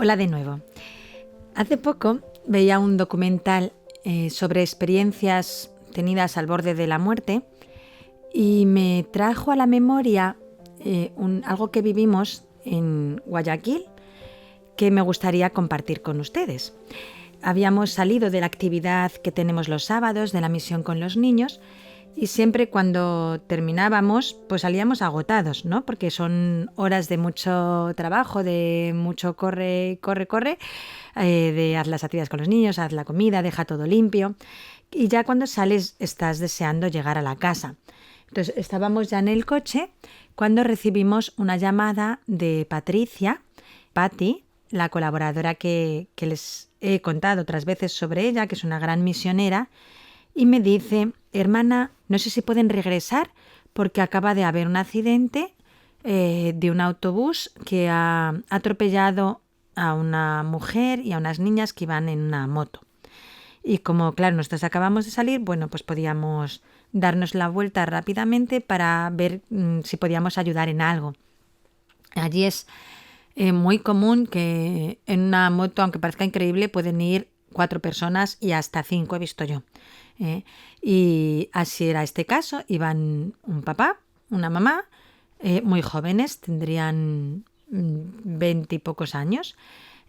Hola de nuevo. Hace poco veía un documental sobre experiencias tenidas al borde de la muerte y me trajo a la memoria algo que vivimos en Guayaquil que me gustaría compartir con ustedes. Habíamos salido de la actividad que tenemos los sábados, de la misión con los niños, y siempre cuando terminábamos, pues salíamos agotados, ¿no? Porque son horas de mucho trabajo, de mucho corre, de haz las actividades con los niños, haz la comida, deja todo limpio. Y ya cuando sales estás deseando llegar a la casa. Entonces estábamos ya en el coche cuando recibimos una llamada de Patricia, Patti, la colaboradora que les he contado otras veces sobre ella, que es una gran misionera, y me dice: hermana, no sé si pueden regresar porque acaba de haber un accidente de un autobús que ha atropellado a una mujer y a unas niñas que iban en una moto. Y como, claro, nosotros acabamos de salir, bueno, pues podíamos darnos la vuelta rápidamente para ver si podíamos ayudar en algo. Allí es muy común que en una moto, aunque parezca increíble, pueden ir 4 personas y hasta 5 he visto yo. Y así era este caso. Iban un papá, una mamá, muy jóvenes, tendrían 20 y pocos años,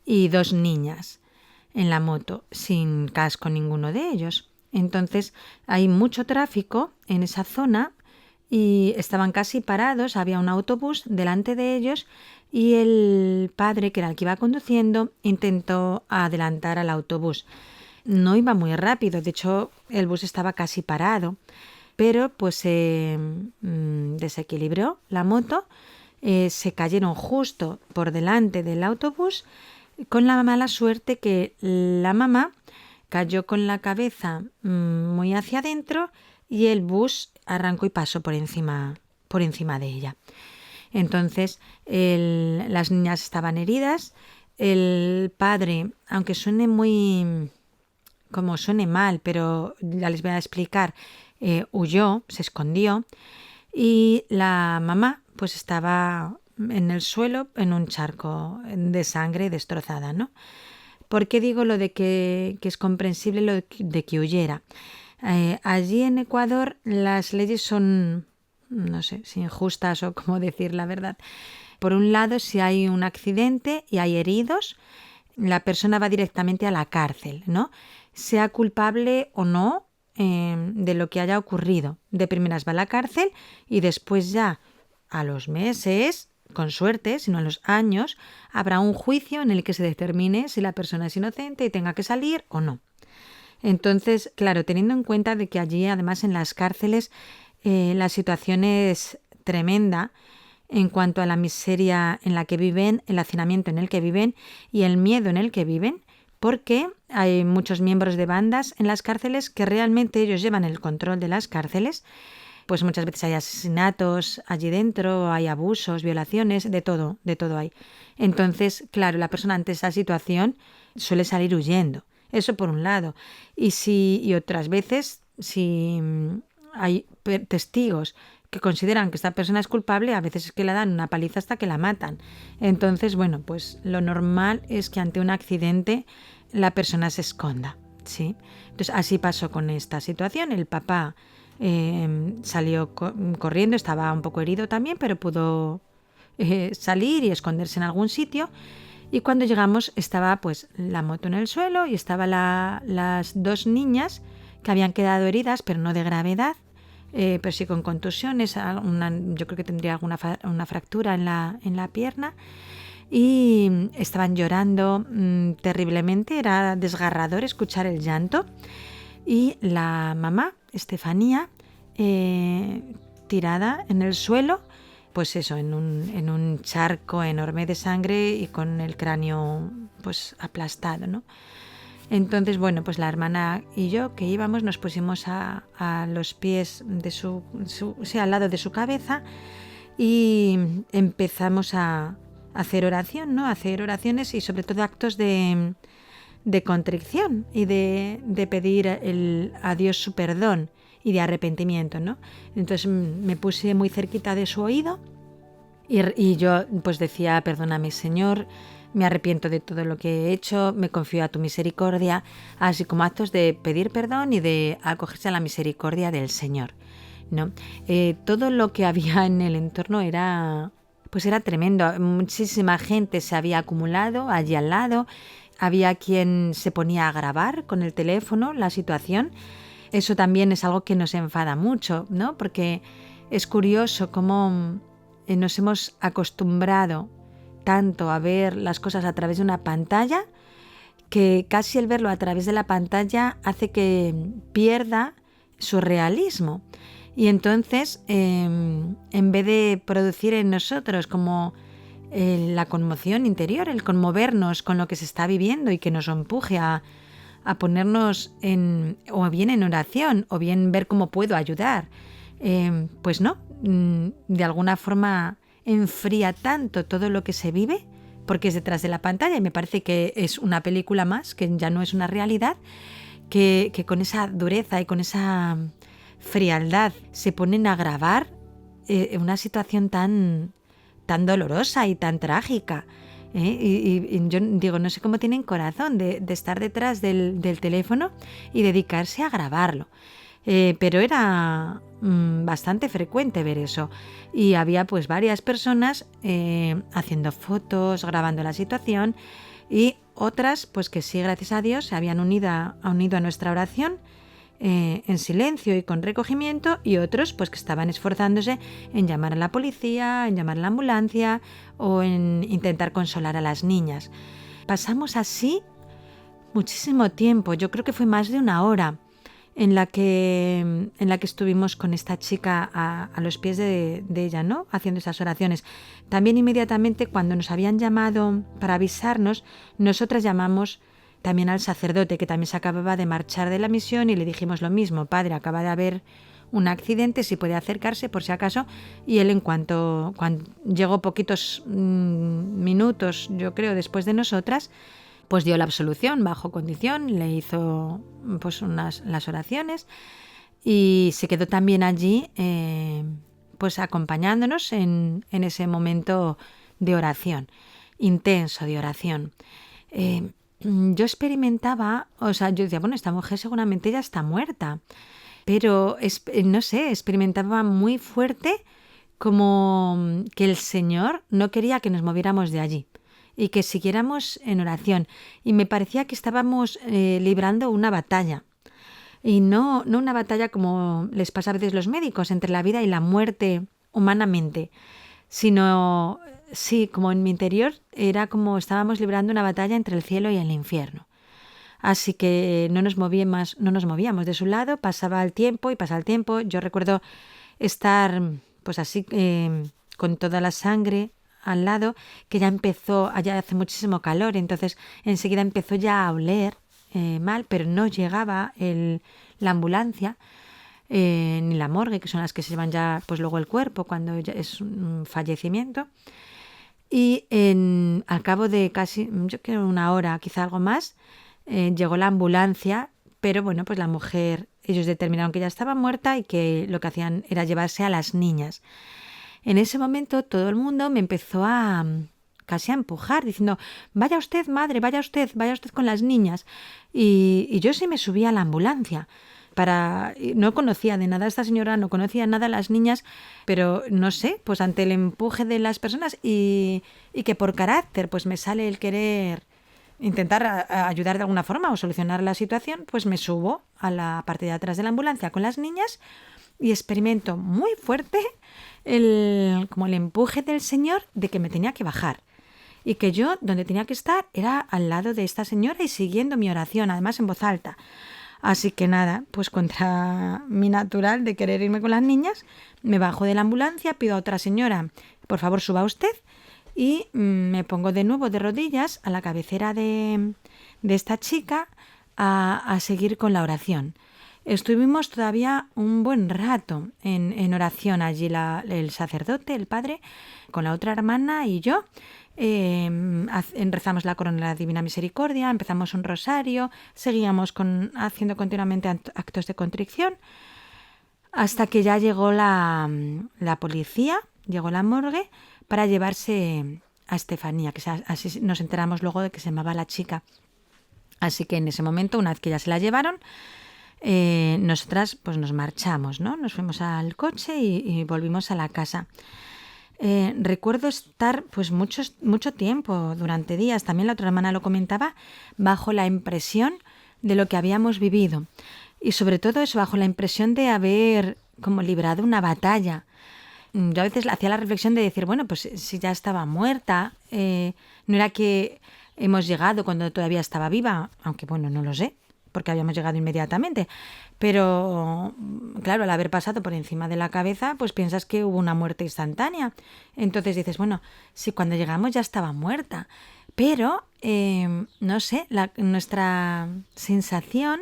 y 2 niñas en la moto, sin casco ninguno de ellos. Entonces hay mucho tráfico en esa zona y estaban casi parados, había un autobús delante de ellos y el padre, que era el que iba conduciendo, intentó adelantar al autobús. No iba muy rápido, de hecho el bus estaba casi parado, pero pues se desequilibró la moto, se cayeron justo por delante del autobús, con la mala suerte que la mamá cayó con la cabeza muy hacia adentro y el bus arrancó y pasó por encima de ella. Entonces las niñas estaban heridas, el padre, aunque suene mal, pero ya les voy a explicar, huyó, se escondió, y la mamá pues estaba en el suelo en un charco de sangre destrozada, ¿no? ¿Por qué digo lo de que es comprensible lo de que huyera? Allí en Ecuador las leyes son, no sé si injustas o cómo decir la verdad. Por un lado, si hay un accidente y hay heridos, la persona va directamente a la cárcel, ¿no? Sea culpable o no de lo que haya ocurrido. De primeras va a la cárcel y después ya a los meses, con suerte, sino a los años, habrá un juicio en el que se determine si la persona es inocente y tenga que salir o no. Entonces, claro, teniendo en cuenta de que allí, además, en las cárceles, la situación es tremenda en cuanto a la miseria en la que viven, el hacinamiento en el que viven y el miedo en el que viven, porque hay muchos miembros de bandas en las cárceles que realmente ellos llevan el control de las cárceles. Pues muchas veces hay asesinatos allí dentro, hay abusos, violaciones, de todo hay. Entonces, claro, la persona ante esa situación suele salir huyendo. Eso por un lado. Y otras veces, si hay testigos que consideran que esta persona es culpable, a veces es que le dan una paliza hasta que la matan. Entonces, bueno, pues lo normal es que ante un accidente la persona se esconda, ¿sí? Entonces, así pasó con esta situación. El papá salió corriendo, estaba un poco herido también, pero pudo salir y esconderse en algún sitio. Y cuando llegamos estaba pues la moto en el suelo y estaban las 2 niñas que habían quedado heridas, pero no de gravedad, pero sí con contusiones. Yo creo que tendría una fractura en la pierna. Y estaban llorando terriblemente, era desgarrador escuchar el llanto. Y la mamá, Estefanía, tirada en el suelo, pues eso, en un charco enorme de sangre y con el cráneo pues aplastado, ¿no? Entonces, bueno, pues la hermana y yo que íbamos nos pusimos a los pies de al lado de su cabeza y empezamos a hacer oración, ¿no? A hacer oraciones y sobre todo actos de contrición y de pedir a Dios su perdón y de arrepentimiento, ¿no? Entonces me puse muy cerquita de su oído y yo pues decía: perdóname, Señor, me arrepiento de todo lo que he hecho, me confío a tu misericordia, así como actos de pedir perdón y de acogerse a la misericordia del Señor, ¿no? Todo lo que había en el entorno era tremendo. Muchísima gente se había acumulado allí al lado. Había quien se ponía a grabar con el teléfono la situación. Eso también es algo que nos enfada mucho, ¿no? Porque es curioso cómo nos hemos acostumbrado tanto a ver las cosas a través de una pantalla que casi el verlo a través de la pantalla hace que pierda su realismo. Y entonces, en vez de producir en nosotros como la conmoción interior, el conmovernos con lo que se está viviendo y que nos empuje a ponernos o bien en oración o bien ver cómo puedo ayudar, pues no, de alguna forma enfría tanto todo lo que se vive porque es detrás de la pantalla y me parece que es una película más, que ya no es una realidad, que con esa dureza y con esa frialdad se ponen a grabar una situación tan dolorosa y tan trágica. Y yo digo, no sé cómo tienen corazón de estar detrás del teléfono y dedicarse a grabarlo. Pero era bastante frecuente ver eso. Y había pues varias personas haciendo fotos, grabando la situación y otras pues que sí, gracias a Dios, se habían unido a nuestra oración en silencio y con recogimiento, y otros pues que estaban esforzándose en llamar a la policía, en llamar a la ambulancia o en intentar consolar a las niñas. Pasamos así muchísimo tiempo, yo creo que fue más de una hora en la que estuvimos con esta chica a los pies de ella, ¿no? Haciendo esas oraciones. También inmediatamente cuando nos habían llamado para avisarnos, nosotras llamamos también al sacerdote, que también se acababa de marchar de la misión, y le dijimos lo mismo: padre, acaba de haber un accidente, si puede acercarse por si acaso. Y él, cuando llegó poquitos minutos, yo creo, después de nosotras, pues dio la absolución bajo condición, le hizo pues las oraciones y se quedó también allí pues acompañándonos en ese momento de oración, intenso de oración. Yo experimentaba, yo decía, bueno, esta mujer seguramente ya está muerta, pero no sé, experimentaba muy fuerte como que el Señor no quería que nos moviéramos de allí y que siguiéramos en oración. Y me parecía que estábamos librando una batalla. Y no una batalla como les pasa a veces a los médicos, entre la vida y la muerte humanamente, sino, sí, como en mi interior, era como estábamos librando una batalla entre el cielo y el infierno. Así que no nos movíamos de su lado, pasaba el tiempo y pasaba el tiempo. Yo recuerdo estar pues así con toda la sangre al lado, que ya hace muchísimo calor, entonces enseguida empezó ya a oler mal, pero no llegaba la ambulancia ni la morgue, que son las que se llevan ya pues luego el cuerpo cuando ya es un fallecimiento. Y al cabo de casi, yo creo, una hora, quizá algo más, llegó la ambulancia, pero bueno, pues la mujer, ellos determinaron que ya estaba muerta y que lo que hacían era llevarse a las niñas. En ese momento todo el mundo me empezó casi a empujar, diciendo: vaya usted, madre, vaya usted con las niñas. Y yo sí me subí a la ambulancia. No conocía de nada a esta señora, no conocía nada a las niñas, pero no sé, pues ante el empuje de las personas y que por carácter pues me sale el querer intentar ayudar de alguna forma o solucionar la situación, pues me subo a la parte de atrás de la ambulancia con las niñas y experimento muy fuerte como el empuje del Señor de que me tenía que bajar y que yo donde tenía que estar era al lado de esta señora y siguiendo mi oración, además en voz alta. Así que nada, pues contra mi natural de querer irme con las niñas, me bajo de la ambulancia, pido a otra señora: por favor, suba usted, y me pongo de nuevo de rodillas a la cabecera de esta chica a seguir con la oración. Estuvimos todavía un buen rato en oración allí, el sacerdote, el padre, con la otra hermana y yo. Rezamos la corona de la Divina Misericordia, empezamos un rosario, seguíamos haciendo continuamente actos de contrición, hasta que ya llegó la policía, llegó la morgue para llevarse a Estefanía, así nos enteramos luego de que se llamaba la chica. Así que en ese momento, una vez que ya se la llevaron, nosotras pues nos marchamos, ¿no? Nos fuimos al coche y volvimos a la casa. Recuerdo estar pues mucho tiempo, durante días, también la otra hermana lo comentaba, bajo la impresión de lo que habíamos vivido. Y sobre todo eso, bajo la impresión de haber como librado una batalla. Yo a veces hacía la reflexión de decir, bueno, pues si ya estaba muerta, no era que hemos llegado cuando todavía estaba viva, aunque bueno, no lo sé, porque habíamos llegado inmediatamente. Pero claro, al haber pasado por encima de la cabeza, pues piensas que hubo una muerte instantánea. Entonces dices, bueno, si cuando llegamos ya estaba muerta. Pero, no sé, nuestra sensación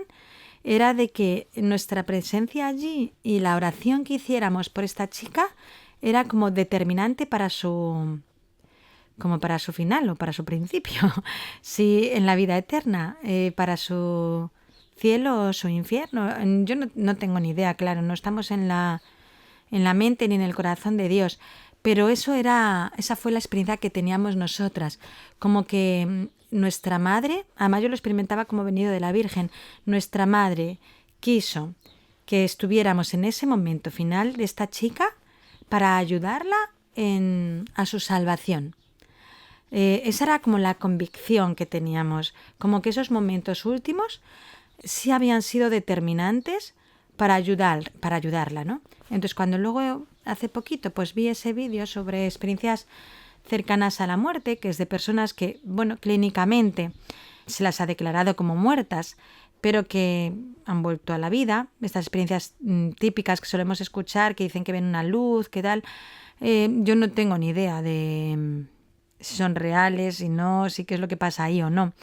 era de que nuestra presencia allí y la oración que hiciéramos por esta chica era como determinante para su final o para su principio. Sí, en la vida eterna, para su cielo o su infierno. Yo no tengo ni idea, claro, no estamos en la mente ni en el corazón de Dios. Pero esa fue la experiencia que teníamos nosotras. Como que nuestra madre, además yo lo experimentaba como venido de la Virgen, nuestra madre quiso que estuviéramos en ese momento final de esta chica para ayudarla a su salvación. Esa era como la convicción que teníamos, como que esos momentos últimos sí habían sido determinantes para ayudarla, ¿no? Entonces cuando luego hace poquito pues vi ese vídeo sobre experiencias cercanas a la muerte, que es de personas que, bueno, clínicamente se las ha declarado como muertas, pero que han vuelto a la vida, estas experiencias típicas que solemos escuchar, que dicen que ven una luz, que tal, yo no tengo ni idea de si son reales, si no, si qué es lo que pasa ahí o no.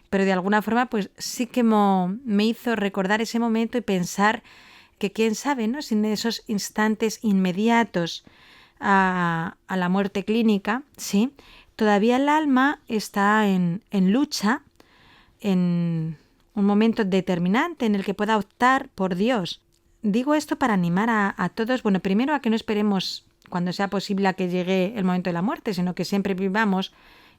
Pero de alguna forma pues sí que me hizo recordar ese momento y pensar que quién sabe, ¿no? Si en esos instantes inmediatos a la muerte clínica, sí, todavía el alma está en lucha, en un momento determinante en el que pueda optar por Dios. Digo esto para animar a todos, bueno, primero a que no esperemos cuando sea posible a que llegue el momento de la muerte, sino que siempre vivamos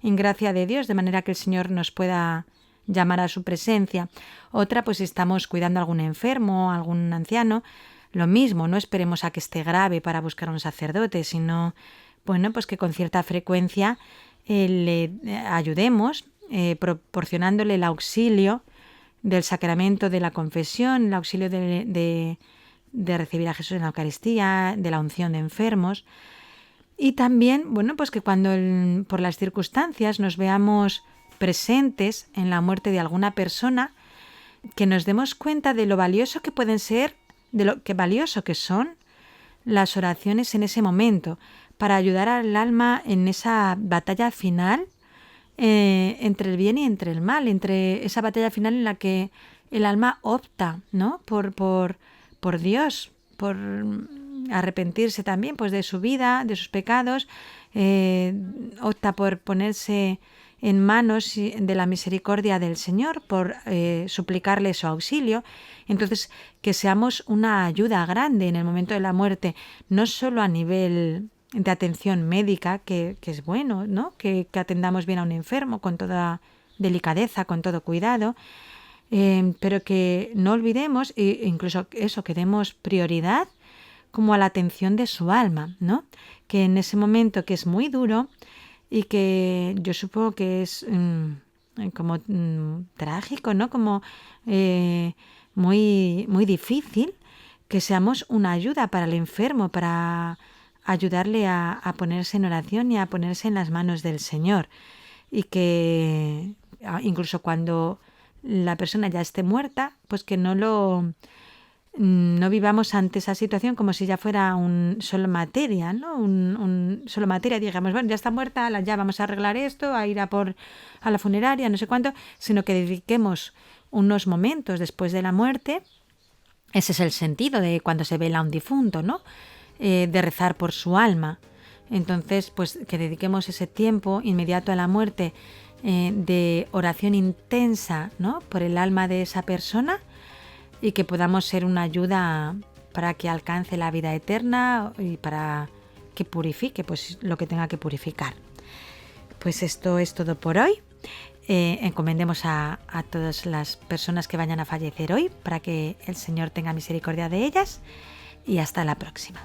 en gracia de Dios, de manera que el Señor nos pueda llamar a su presencia. Otra, pues si estamos cuidando a algún enfermo, a algún anciano, lo mismo, no esperemos a que esté grave para buscar a un sacerdote, sino, bueno, pues que con cierta frecuencia le ayudemos, proporcionándole el auxilio del sacramento de la confesión, el auxilio de recibir a Jesús en la Eucaristía, de la unción de enfermos. Y también, bueno, pues que cuando por las circunstancias nos veamos presentes en la muerte de alguna persona, que nos demos cuenta de lo valioso que pueden ser, de lo que valioso que son las oraciones en ese momento, para ayudar al alma en esa batalla final entre el bien y entre el mal, entre esa batalla final en la que el alma opta, ¿no? por Dios, por arrepentirse también pues de su vida, de sus pecados, opta por ponerse en manos de la misericordia del Señor, por suplicarle su auxilio. Entonces, que seamos una ayuda grande en el momento de la muerte, no solo a nivel de atención médica, que es bueno, ¿no? Que atendamos bien a un enfermo con toda delicadeza, con todo cuidado, pero que no olvidemos, e incluso eso, que demos prioridad como a la atención de su alma, ¿no? Que en ese momento que es muy duro y que yo supongo que es como trágico, ¿no? Como muy, muy difícil, que seamos una ayuda para el enfermo, para ayudarle a ponerse en oración y a ponerse en las manos del Señor. Y que incluso cuando la persona ya esté muerta, pues que no vivamos ante esa situación como si ya fuera un solo materia, ¿no? Un solo materia, digamos, bueno, ya está muerta, ya vamos a arreglar esto, a ir a la funeraria, no sé cuánto, sino que dediquemos unos momentos después de la muerte. Ese es el sentido de cuando se vela a un difunto, ¿no? De rezar por su alma. Entonces, pues que dediquemos ese tiempo inmediato a la muerte de oración intensa, ¿no? Por el alma de esa persona, y que podamos ser una ayuda para que alcance la vida eterna y para que purifique pues lo que tenga que purificar. Pues esto es todo por hoy. Encomendemos a todas las personas que vayan a fallecer hoy para que el Señor tenga misericordia de ellas y hasta la próxima.